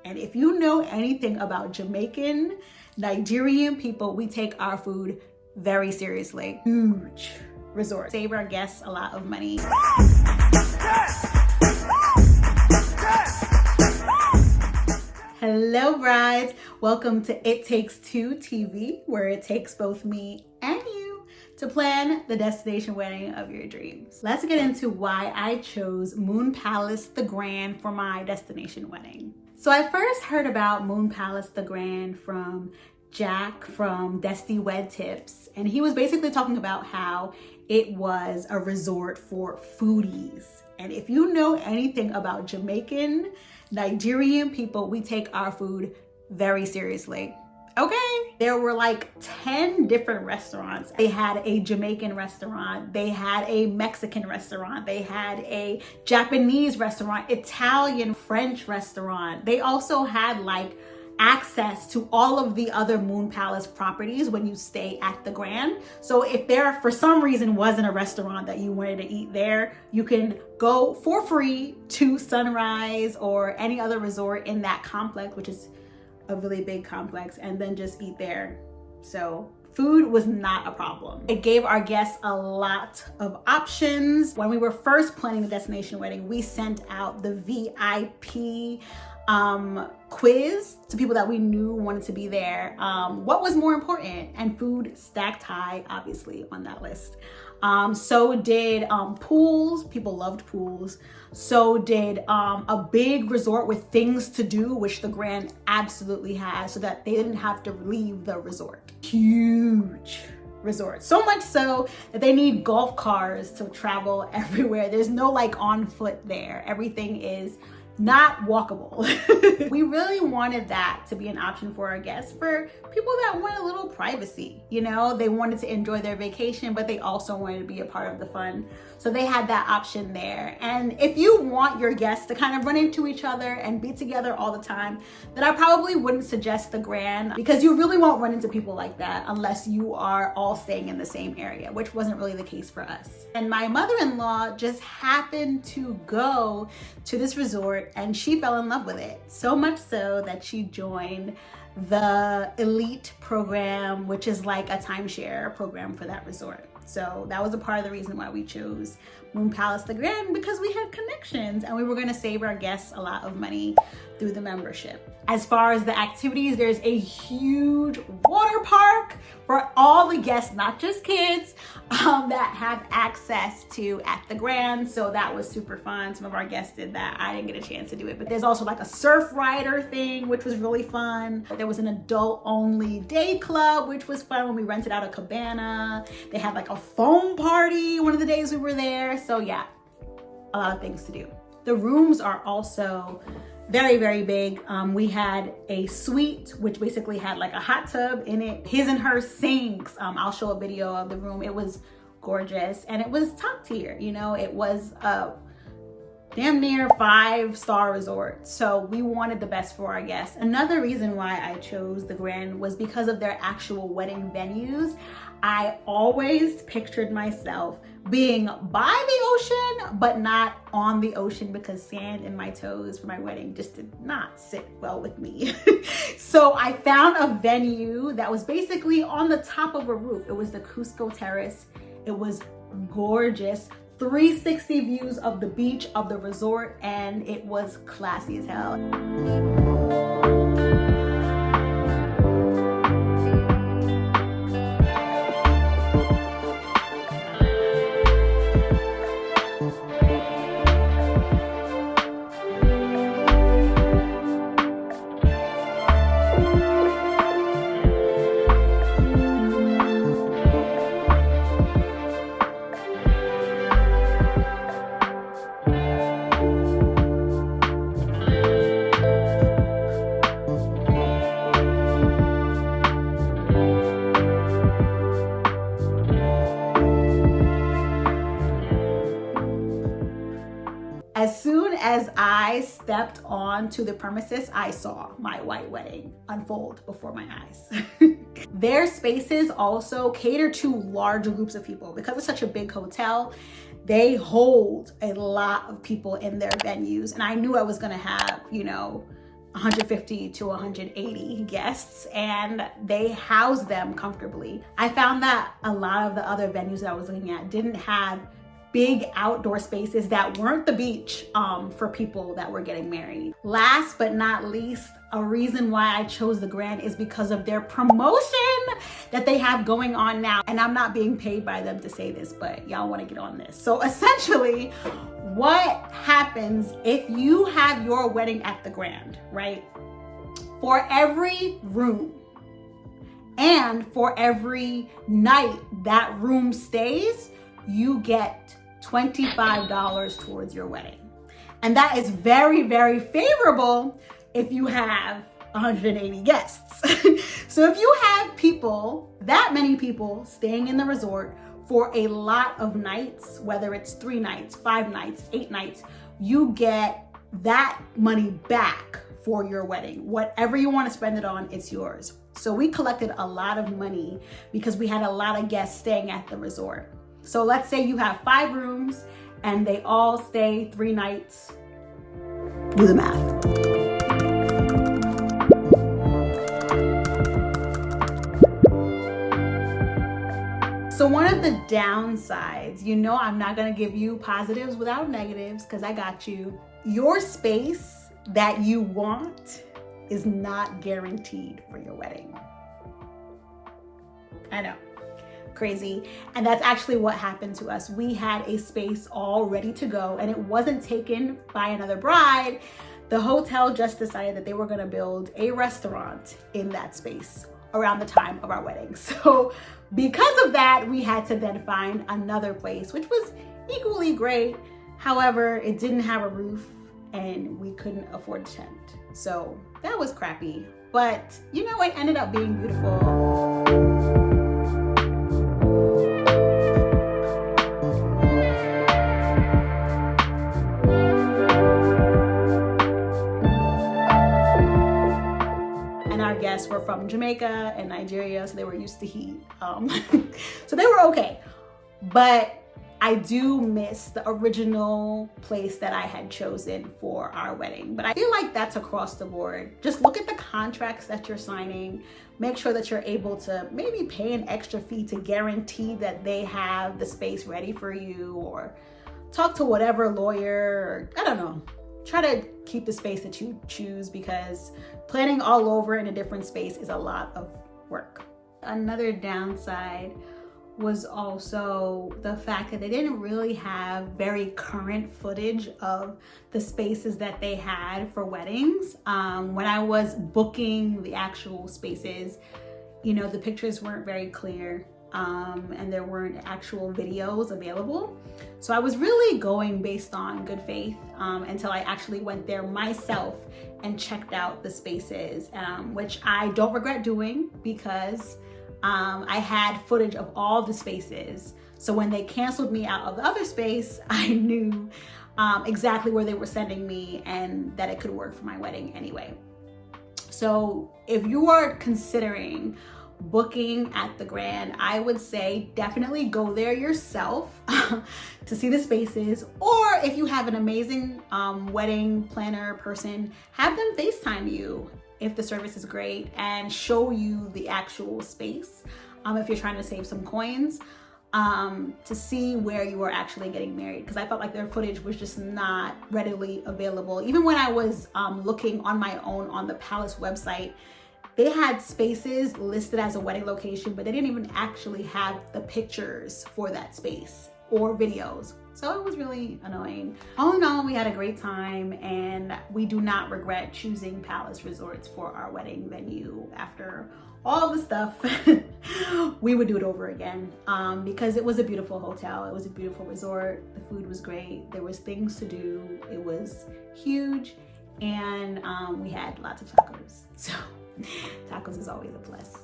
And if you know anything about Jamaican, Nigerian people, we take our food very seriously. Huge resort. Save our guests a lot of money. Hello brides, welcome to It Takes Two TV, where it takes both me and you to plan the destination wedding of your dreams. Let's get into why I chose Moon Palace the Grand for my destination wedding. So I first heard about Moon Palace the Grand from Jack from Desti Wed Tips, and he was basically talking about how it was a resort for foodies. And if you know anything about Jamaican, Nigerian people, we take our food very seriously. Okay, there were like 10 different restaurants. They had a Jamaican restaurant, they had a Mexican restaurant, they had a Japanese restaurant, Italian, French restaurant. They also had like access to all of the other Moon Palace properties when you stay at the Grand. So if there for some reason wasn't a restaurant that you wanted to eat there, you can go for free to Sunrise or any other resort in that complex, which is a really big complex, and then just eat there. So food was not a problem. It gave our guests a lot of options. When we were first planning the destination wedding, we sent out the VIP quiz to people that we knew wanted to be there. What was more important? And food stacked high, obviously, on that list. So did pools. People loved pools. So did a big resort with things to do, which the Grand absolutely has, so that they didn't have to leave the resort. Huge resort. So much so that they need golf cars to travel everywhere. There's no like on foot there. Everything is not walkable. We really wanted that to be an option for our guests, for people that want a little privacy. You know, they wanted to enjoy their vacation, but they also wanted to be a part of the fun. So they had that option there. And if you want your guests to kind of run into each other and be together all the time, then I probably wouldn't suggest the Grand, because you really won't run into people like that unless you are all staying in the same area, which wasn't really the case for us. And my mother-in-law just happened to go to this resort and she fell in love with it. So much so that she joined the Elite program, which is like a timeshare program for that resort. So that was a part of the reason why we chose Moon Palace the Grand, because we had connections and we were gonna save our guests a lot of money through the membership. As far as the activities, there's a huge water park for all the guests, not just kids, that have access to at the Grand. So that was super fun. Some of our guests did that. I didn't get a chance to do it, but there's also like a surf rider thing, which was really fun. There was an adult only day club, which was fun when we rented out a cabana. They had like a foam party one of the days we were there. So yeah, a lot of things to do. The rooms are also very, very big. We had a suite, which basically had like a hot tub in it, his and her sinks. I'll show a video of the room. It was gorgeous and it was top tier. You know, it was a damn near 5-star resort. So we wanted the best for our guests. Another reason why I chose the Grand was because of their actual wedding venues. I always pictured myself being by the ocean, but not on the ocean, because sand in my toes for my wedding just did not sit well with me. So I found a venue that was basically on the top of a roof. It was the Cusco Terrace. It was gorgeous. 360 views of the beach, of the resort, and it was classy as hell. As soon as I stepped onto the premises, I saw my white wedding unfold before my eyes. Their spaces also cater to larger groups of people. Because it's such a big hotel, they hold a lot of people in their venues. And I knew I was gonna have, 150 to 180 guests, and they house them comfortably. I found that a lot of the other venues that I was looking at didn't have big outdoor spaces that weren't the beach for people that were getting married. Last but not least, a reason why I chose the Grand is because of their promotion that they have going on now. And I'm not being paid by them to say this, but y'all want to get on this. So essentially, what happens if you have your wedding at the Grand, right? For every room and for every night that room stays, you get $25 towards your wedding. And that is very, very favorable if you have 180 guests. So if you have people, that many people staying in the resort for a lot of nights, whether it's 3 nights, 5 nights, 8 nights, you get that money back for your wedding. Whatever you want to spend it on, it's yours. So we collected a lot of money because we had a lot of guests staying at the resort. So let's say you have 5 rooms and they all stay 3 nights. Do the math. So one of the downsides, you know, I'm not gonna give you positives without negatives because I got you. Your space that you want is not guaranteed for your wedding. I know. Crazy. And that's actually what happened to us. We had a space all ready to go and it wasn't taken by another bride. The hotel just decided that they were going to build a restaurant in that space around the time of our wedding. So because of that, we had to then find another place, which was equally great. However, it didn't have a roof and we couldn't afford a tent. So that was crappy, but you know, it ended up being beautiful. Were from Jamaica and Nigeria, so they were used to heat. So they were okay. But I do miss the original place that I had chosen for our wedding. But I feel like that's across the board. Just look at the contracts that you're signing. Make sure that you're able to maybe pay an extra fee to guarantee that they have the space ready for you, or talk to whatever lawyer, or I don't know. Try to keep the space that you choose because planning all over in a different space is a lot of work. Another downside was also the fact that they didn't really have very current footage of the spaces that they had for weddings. When I was booking the actual spaces, you know, the pictures weren't very clear. And there weren't actual videos available. So I was really going based on good faith until I actually went there myself and checked out the spaces, which I don't regret doing because I had footage of all the spaces. So when they canceled me out of the other space, I knew exactly where they were sending me and that it could work for my wedding anyway. So if you are considering booking at the Grand, I would say definitely go there yourself to see the spaces, or if you have an amazing wedding planner person, have them FaceTime you if the service is great and show you the actual space if you're trying to save some coins to see where you are actually getting married, because I felt like their footage was just not readily available. Even when I was looking on my own on the Palace website, they had spaces listed as a wedding location, but they didn't even actually have the pictures for that space or videos. So it was really annoying. All in all, we had a great time and we do not regret choosing Palace Resorts for our wedding venue. After all the stuff, we would do it over again because it was a beautiful hotel. It was a beautiful resort. The food was great. There was things to do. It was huge. And we had lots of tacos. So tacos is always a plus.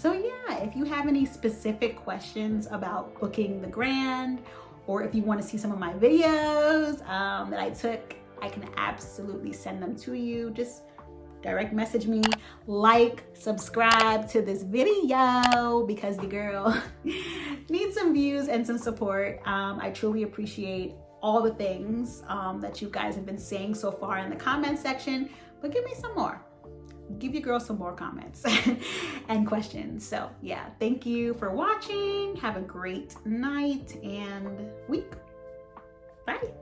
So yeah, if you have any specific questions about booking the Grand, or if you want to see some of my videos that I took, I can absolutely send them to you. Just direct message me, like, subscribe to this video because the girl needs some views and some support. I truly appreciate all the things that you guys have been saying so far in the comment section. but give me some more. Give your girl some more comments and questions. So yeah, thank you for watching. Have a great night and week. Bye.